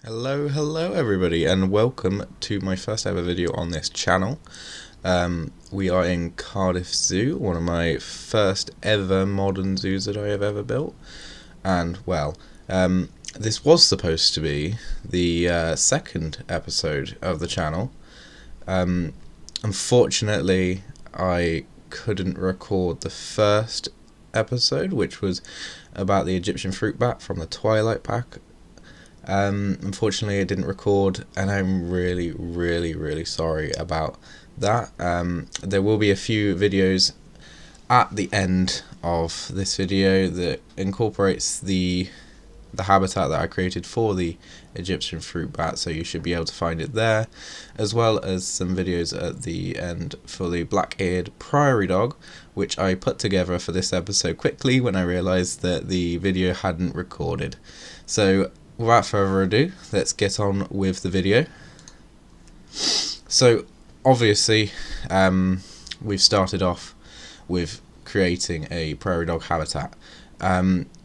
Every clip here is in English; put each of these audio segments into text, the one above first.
Hello everybody, and welcome to my first ever video on this channel. We are in Cardiff Zoo, one of my first ever modern zoos that I have ever built. And well, this was supposed to be the second episode of the channel. Unfortunately, I couldn't record the first episode, which was about the Egyptian fruit bat from the Twilight Pack. Unfortunately, it didn't record, and I'm really sorry about that. There will be a few videos at the end of this video that incorporates the habitat that I created for the Egyptian fruit bat, so you should be able to find it there, as well as some videos at the end for the black-eared prairie dog, which I put together for this episode quickly when I realised that the video hadn't recorded. So without further ado, let's get on with the video. So obviously we've started off with creating a prairie dog habitat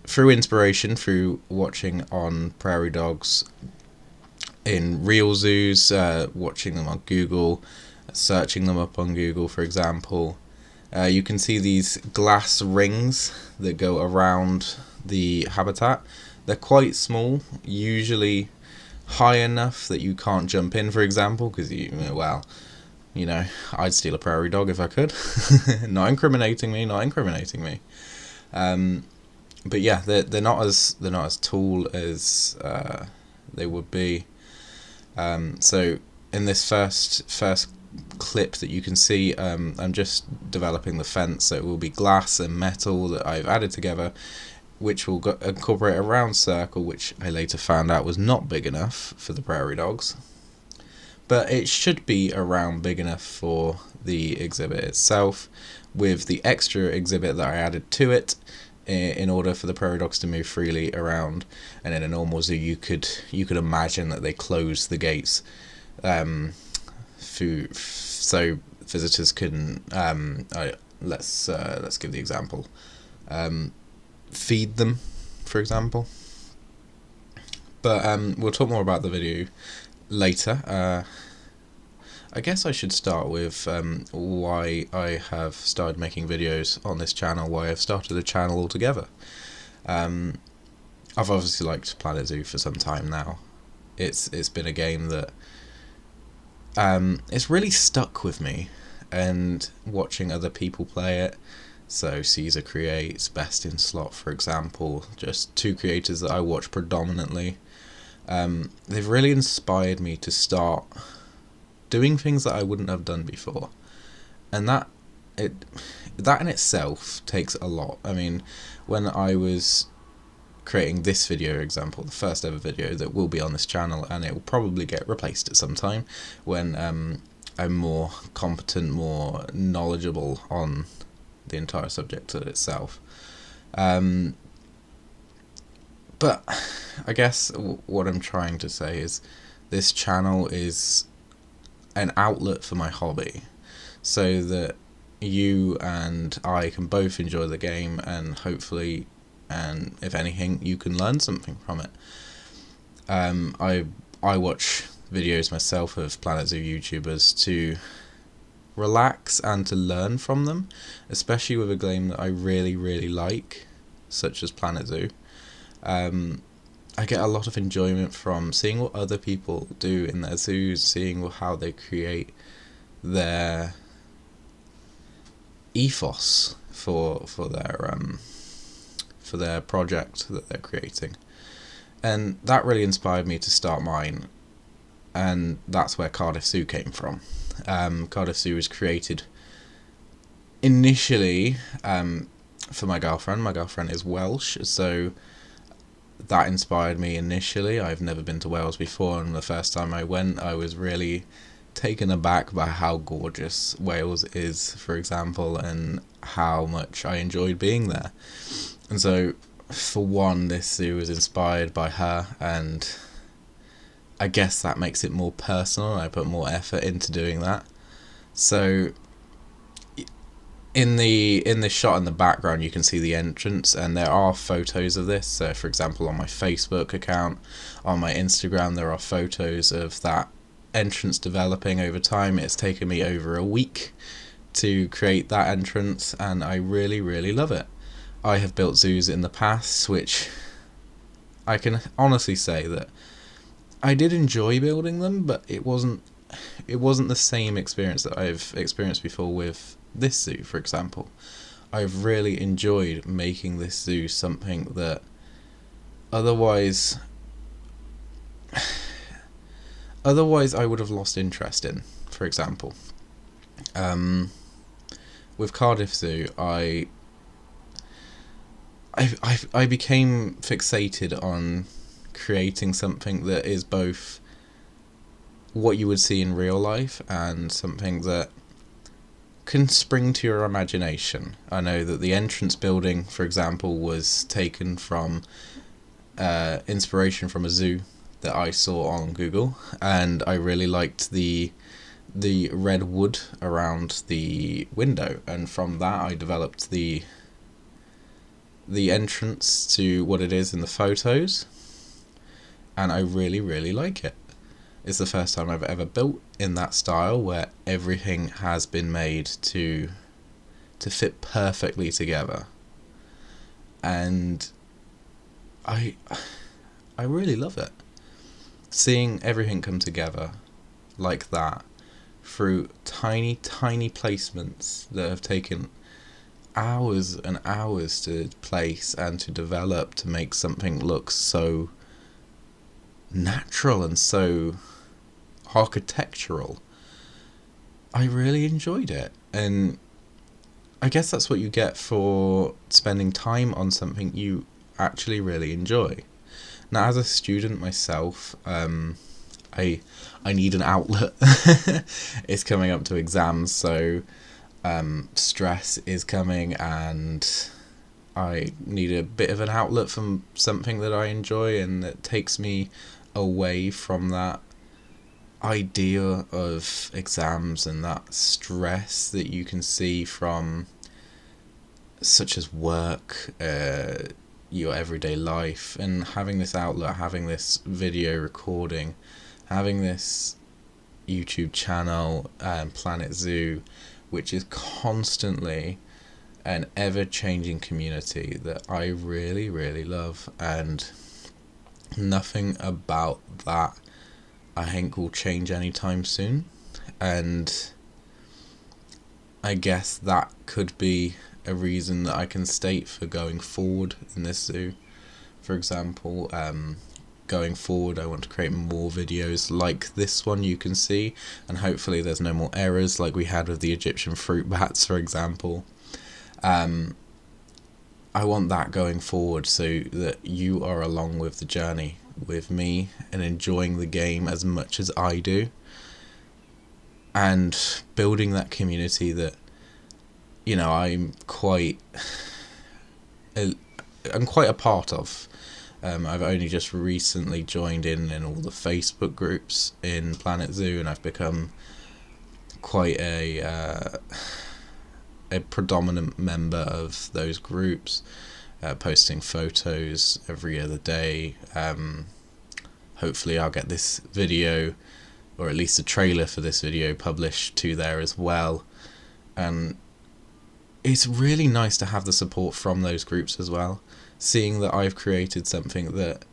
through inspiration, through watching on prairie dogs in real zoos, watching them on Google, searching them up on Google, for example. You can see these glass rings that go around the habitat. They're quite small, usually high enough that you can't jump in, for example, because I'd steal a prairie dog if I could. Not incriminating me. But yeah, they're not as tall as they would be. So in this first clip that you can see, I'm just developing the fence, so it will be glass and metal that I've added together, which will incorporate a round circle, which I later found out was not big enough for the prairie dogs. But it should be around big enough for the exhibit itself, with the extra exhibit that I added to it in order for the prairie dogs to move freely around. And in a normal zoo, you could imagine that they close the gates so visitors can let's give the example. Feed them, for example. But we'll talk more about the video later. I guess I should start with why I have started making videos on this channel, why I've started a channel altogether. I've obviously liked Planet Zoo for some time now. It's been a game that it's really stuck with me, and watching other people play it. So Caesar Creates, Best in Slot, for example, just two creators that I watch predominantly. They've really inspired me to start doing things that I wouldn't have done before, and that in itself takes a lot. I mean, when I was creating this video, for example, the first ever video that will be on this channel, and it will probably get replaced at some time when I'm more competent, more knowledgeable on the entire subject itself. But I guess what I'm trying to say is this channel is an outlet for my hobby, so that you and I can both enjoy the game, and hopefully, and if anything, you can learn something from it. I watch videos myself of Planet Zoo YouTubers to relax and to learn from them, especially with a game that I really like, such as Planet Zoo. I get a lot of enjoyment from seeing what other people do in their zoos, seeing how they create their ethos for their project that they're creating, and that really inspired me to start mine, and that's where Cardiff Zoo came from. Cardiff Zoo was created initially for my girlfriend. My girlfriend is Welsh, so that inspired me initially. I've never been to Wales before, and the first time I went, I was really taken aback by how gorgeous Wales is, for example, and how much I enjoyed being there. And so, for one, this zoo was inspired by her, and I guess that makes it more personal, and I put more effort into doing that. So in the shot in the background, you can see the entrance, and there are photos of this. So, for example, on my Facebook account, on my Instagram, there are photos of that entrance developing over time. It's taken me over a week to create that entrance, and I really, really love it. I have built zoos in the past, which I can honestly say that I did enjoy building them, but it wasn't the same experience that I've experienced before with this zoo, for example. I've really enjoyed making this zoo something that otherwise I would have lost interest in, for example. With Cardiff Zoo, I became fixated on creating something that is both what you would see in real life and something that can spring to your imagination. I know that the entrance building, for example, was taken from inspiration from a zoo that I saw on Google, and I really liked the red wood around the window, and from that I developed the entrance to what it is in the photos, and I really, really like it. It's the first time I've ever built in that style where everything has been made to fit perfectly together, and I really love it. Seeing everything come together like that through tiny placements that have taken hours and hours to place and to develop to make something look so natural and so architectural. I really enjoyed it, and I guess that's what you get for spending time on something you actually really enjoy. Now, as a student myself, I need an outlet. It's coming up to exams, so stress is coming, and I need a bit of an outlet from something that I enjoy and that takes me away from that idea of exams and that stress that you can see from such as work, your everyday life, and having this outlet, having this video recording, having this YouTube channel, Planet Zoo, which is constantly an ever-changing community that I really, really love, and nothing about that I think will change anytime soon. And I guess that could be a reason that I can state for going forward in this zoo. For example, going forward, I want to create more videos like this one you can see, and hopefully there's no more errors like we had with the Egyptian fruit bats, for example. I want that going forward so that you are along with the journey with me and enjoying the game as much as I do, and building that community that, you know, I'm quite a part of. I've only just recently joined in all the Facebook groups in Planet Zoo, and I've become quite a predominant member of those groups, posting photos every other day. Hopefully I'll get this video, or at least a trailer for this video, published to there as well. And it's really nice to have the support from those groups as well, seeing that I've created something that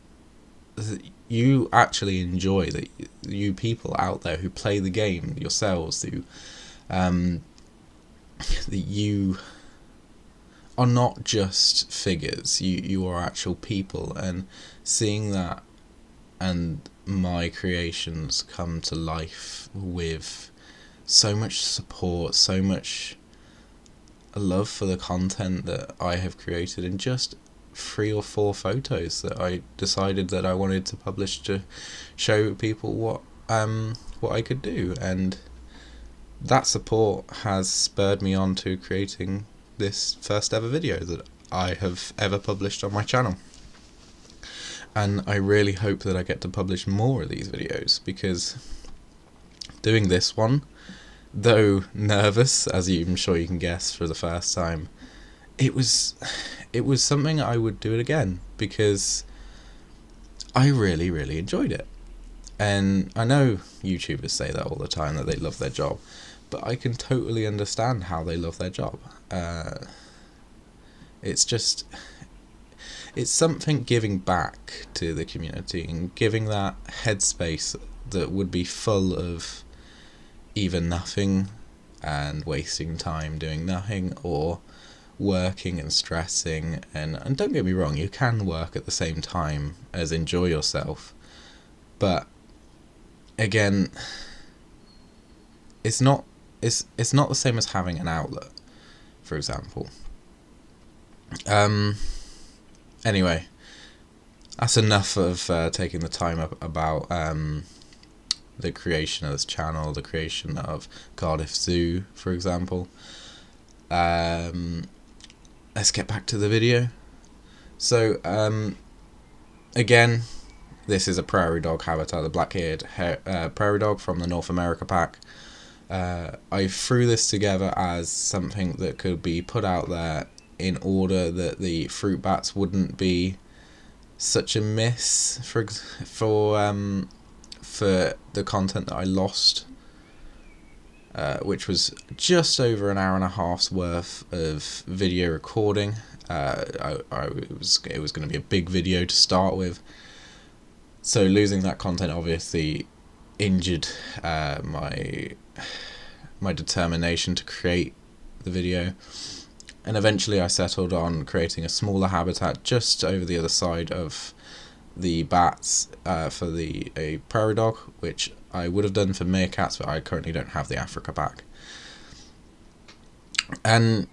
you actually enjoy, that you people out there who play the game yourselves, who that you are not just figures, you are actual people, and seeing that and my creations come to life with so much support, so much love for the content that I have created in just 3 or 4 photos that I decided that I wanted to publish to show people what I could do, and that support has spurred me on to creating this first ever video that I have ever published on my channel. And I really hope that I get to publish more of these videos, because doing this one though nervous, as I'm sure you can guess, for the first time, it was something I would do it again, because I really, really enjoyed it. And I know YouTubers say that all the time, that they love their job, but I can totally understand how they love their job. It's something giving back to the community and giving that headspace that would be full of either nothing and wasting time doing nothing, or working and stressing. And don't get me wrong, you can work at the same time as enjoy yourself, but again, it's not the same as having an outlet, for example. Anyway, that's enough of taking the time up about the creation of this channel, the creation of Cardiff Zoo, for example. Let's get back to the video. So, again, this is a prairie dog habitat, the black-eared prairie dog from the North America pack. I threw this together as something that could be put out there in order that the fruit bats wouldn't be such a miss for the content that I lost, which was just over an hour and a half's worth of video recording. It was going to be a big video to start with, so losing that content obviously injured my determination to create the video. And eventually I settled on creating a smaller habitat just over the other side of the bats for a prairie dog, which I would have done for meerkats, but I currently don't have the Africa pack. And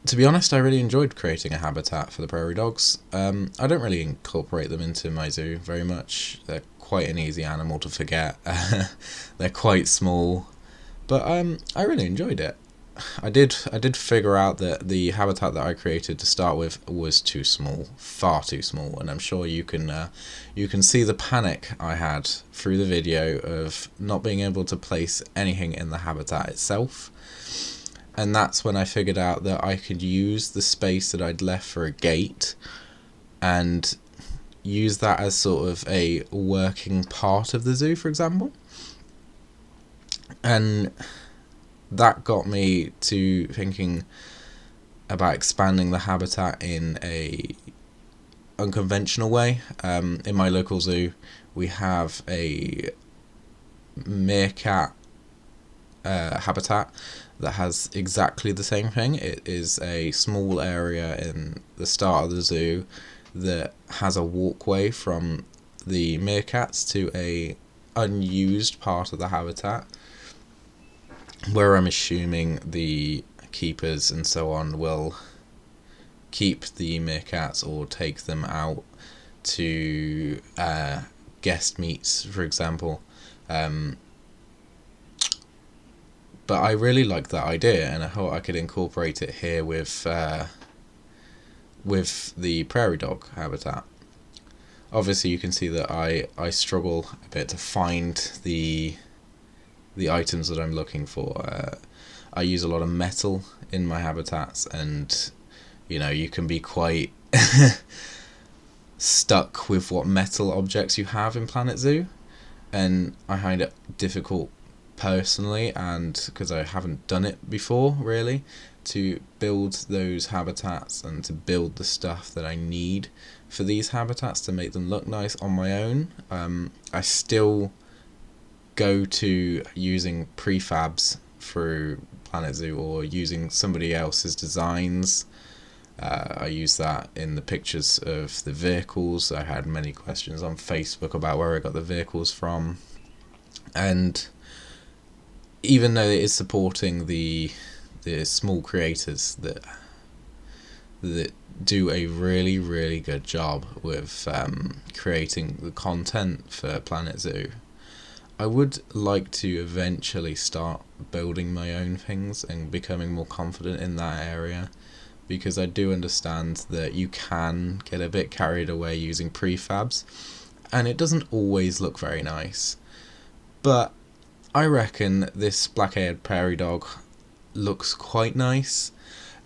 to be honest, I really enjoyed creating a habitat for the prairie dogs. I don't really incorporate them into my zoo very much. They're quite an easy animal to forget. They're quite small, but I really enjoyed it. I did figure out that the habitat that I created to start with was too small, far too small, and I'm sure you can see the panic I had through the video of not being able to place anything in the habitat itself. And that's when I figured out that I could use the space that I'd left for a gate and use that as sort of a working part of the zoo, for example. And that got me to thinking about expanding the habitat in a unconventional way. In my local zoo, we have a meerkat habitat that has exactly the same thing. It is a small area in the start of the zoo that has a walkway from the meerkats to a unused part of the habitat, where I'm assuming the keepers and so on will keep the meerkats or take them out to guest meets, for example. But I really like that idea, and I hope I could incorporate it here with the prairie dog habitat. Obviously you can see that I struggle a bit to find the items that I'm looking for. I use a lot of metal in my habitats, and you can be quite stuck with what metal objects you have in Planet Zoo, and I find it difficult personally, and because I haven't done it before really, to build those habitats and to build the stuff that I need for these habitats to make them look nice on my own. I still go to using prefabs through Planet Zoo or using somebody else's designs. I use that in the pictures of the vehicles. I had many questions on Facebook about where I got the vehicles from, and even though it is supporting the small creators that do a really, really good job with creating the content for Planet Zoo, I would like to eventually start building my own things and becoming more confident in that area, because I do understand that you can get a bit carried away using prefabs and it doesn't always look very nice. But I reckon this black-haired prairie dog looks quite nice.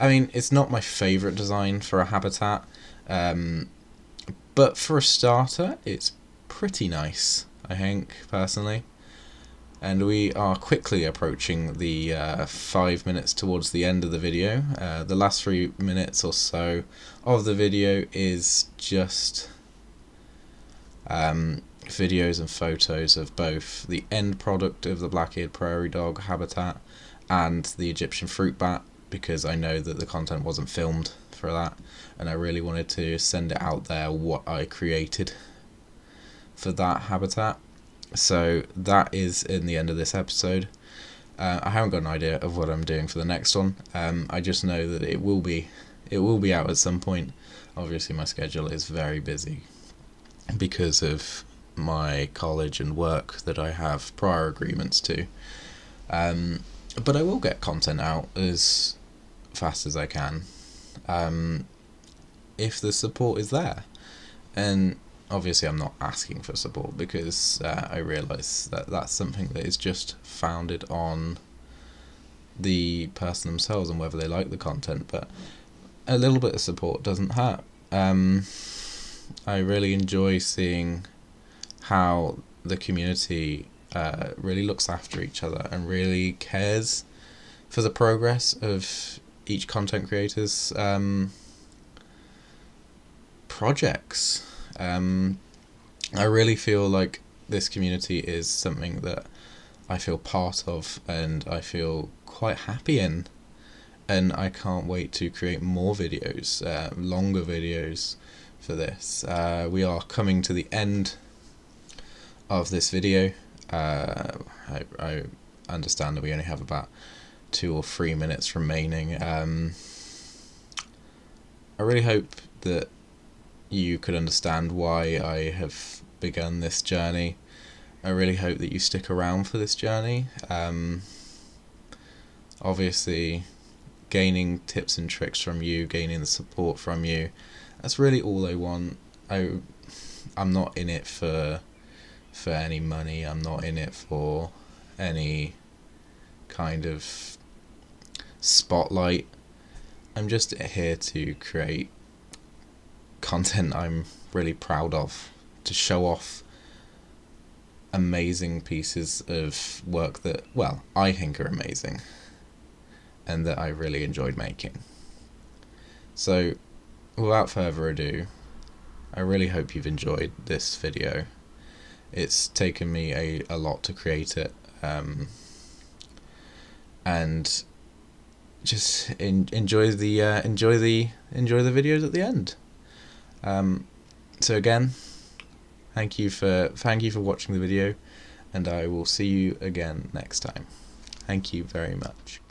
I mean, it's not my favourite design for a habitat, but for a starter, it's pretty nice, I think, personally. And we are quickly approaching the 5 minutes towards the end of the video. The last 3 minutes or so of the video is just videos and photos of both the end product of the black-eared prairie dog habitat and the Egyptian fruit bat, because I know that the content wasn't filmed for that, and I really wanted to send it out there what I created for that habitat. So that is in the end of this episode. I haven't got an idea of what I'm doing for the next one. I just know that it will be out at some point. Obviously my schedule is very busy because of my college and work that I have prior agreements to. But I will get content out as fast as I can, if the support is there. And obviously I'm not asking for support, because I realise that that's something that is just founded on the person themselves and whether they like the content, but a little bit of support doesn't hurt. I really enjoy seeing how the community really looks after each other and really cares for the progress of each content creator's projects. I really feel like this community is something that I feel part of and I feel quite happy in, and I can't wait to create more videos, longer videos for this. We are coming to the end of this video. I understand that we only have about 2 or 3 minutes remaining. I really hope that you could understand why I have begun this journey. I really hope that you stick around for this journey. Obviously, gaining tips and tricks from you, gaining the support from you, that's really all I want. I'm not in it for any money. I'm not in it for any kind of spotlight. I'm just here to create content I'm really proud of, to show off amazing pieces of work that, well, I think are amazing and that I really enjoyed making. So without further ado, I really hope you've enjoyed this video. It's taken me a lot to create it, and just enjoy the videos at the end. So again, thank you for watching the video, and I will see you again next time. Thank you very much.